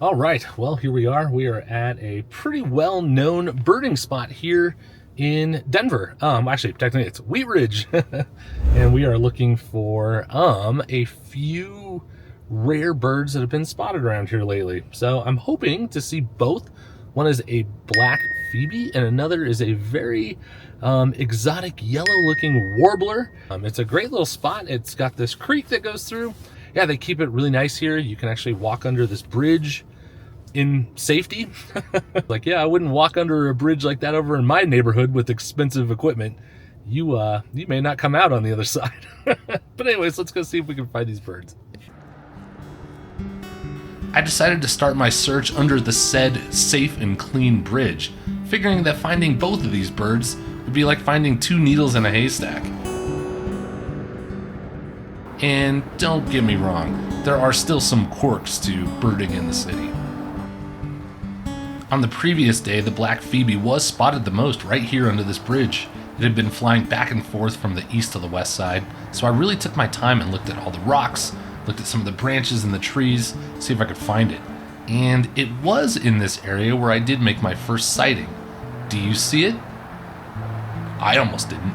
All right, well, here we are. We are at a pretty well-known birding spot here in Denver. Actually, technically it's Wheat Ridge. And we are looking for a few rare birds that have been spotted around here lately. So I'm hoping to see both. One is a Black Phoebe and another is a very exotic yellow-looking warbler. It's a great little spot. It's got this creek that goes through. Yeah, they keep it really nice here. You can actually walk under this bridge in safety. Like, yeah, I wouldn't walk under a bridge like that over in my neighborhood with expensive equipment. You may not come out on the other side. But anyways, let's go see if we can find these birds. I decided to start my search under the said safe and clean bridge, figuring that finding both of these birds would be like finding two needles in a haystack. And don't get me wrong, there are still some quirks to birding in the city. On the previous day, the Black Phoebe was spotted the most right here under this bridge. It had been flying back and forth from the east to the west side, so I really took my time and looked at all the rocks, looked at some of the branches and the trees, see if I could find it. And it was in this area where I did make my first sighting. Do you see it? I almost didn't.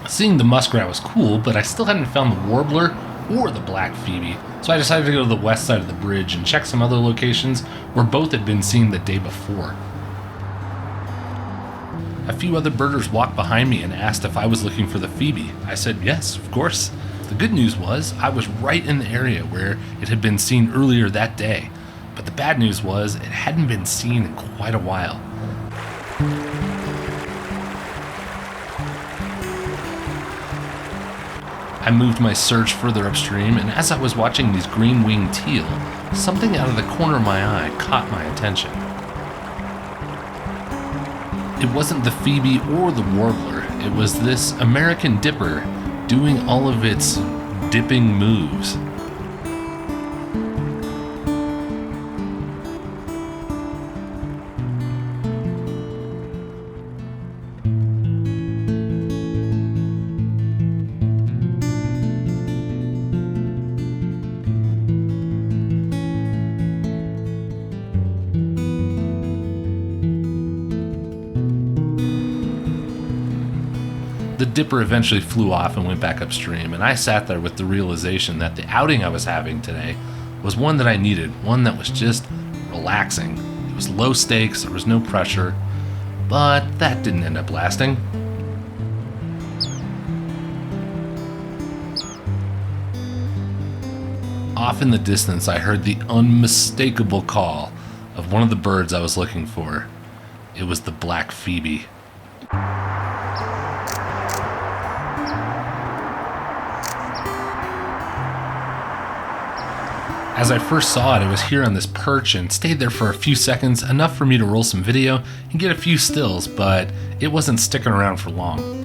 Seeing the muskrat was cool, but I still hadn't found the warbler or the Black Phoebe, so I decided to go to the west side of the bridge and check some other locations where both had been seen the day before. A few other birders walked behind me and asked if I was looking for the Phoebe. I said yes, of course. The good news was I was right in the area where it had been seen earlier that day, but the bad news was it hadn't been seen in quite a while. I moved my search further upstream, and as I was watching these green-winged teal, something out of the corner of my eye caught my attention. It wasn't the Phoebe or the warbler, it was this American dipper doing all of its dipping moves. The dipper eventually flew off and went back upstream, and I sat there with the realization that the outing I was having today was one that I needed, one that was just relaxing. It was low stakes, there was no pressure, but that didn't end up lasting. Off in the distance, I heard the unmistakable call of one of the birds I was looking for. It was the Black Phoebe. As I first saw it, it was here on this perch and stayed there for a few seconds, enough for me to roll some video and get a few stills, but it wasn't sticking around for long.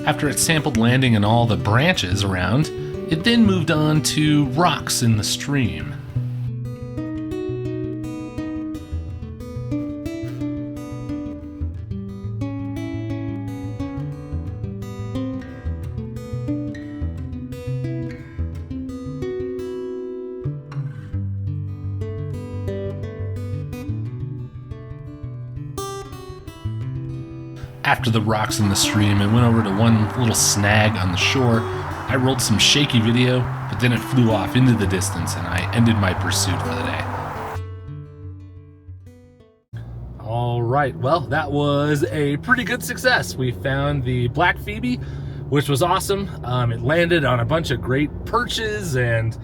After it sampled landing in all the branches around, it then moved on to rocks in the stream. After the rocks in the stream, it went over to one little snag on the shore. I rolled some shaky video, but then it flew off into the distance and I ended my pursuit for the day. All right, well, that was a pretty good success. We found the Black Phoebe, which was awesome. It landed on a bunch of great perches and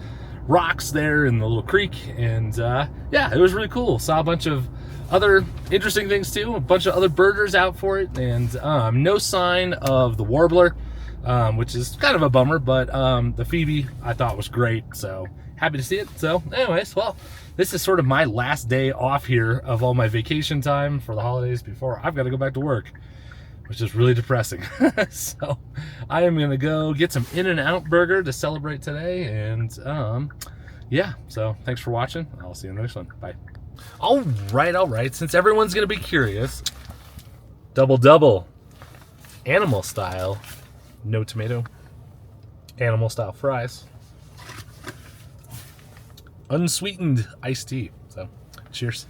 rocks there in the little creek, and yeah, it was really cool. Saw a bunch of other interesting things too. A bunch of other birders out for it, and no sign of the warbler, which is kind of a bummer. But the Phoebe I thought was great, so happy to see it. So anyways, well, this is sort of my last day off here of all my vacation time for the holidays before I've got to go back to work, which is really depressing. So I am gonna go get some In-N-Out burger to celebrate today, and yeah, so thanks for watching. I'll see you in the next one. Bye. All right, since everyone's gonna be curious, double animal style, no tomato, animal style fries, unsweetened iced tea. So cheers.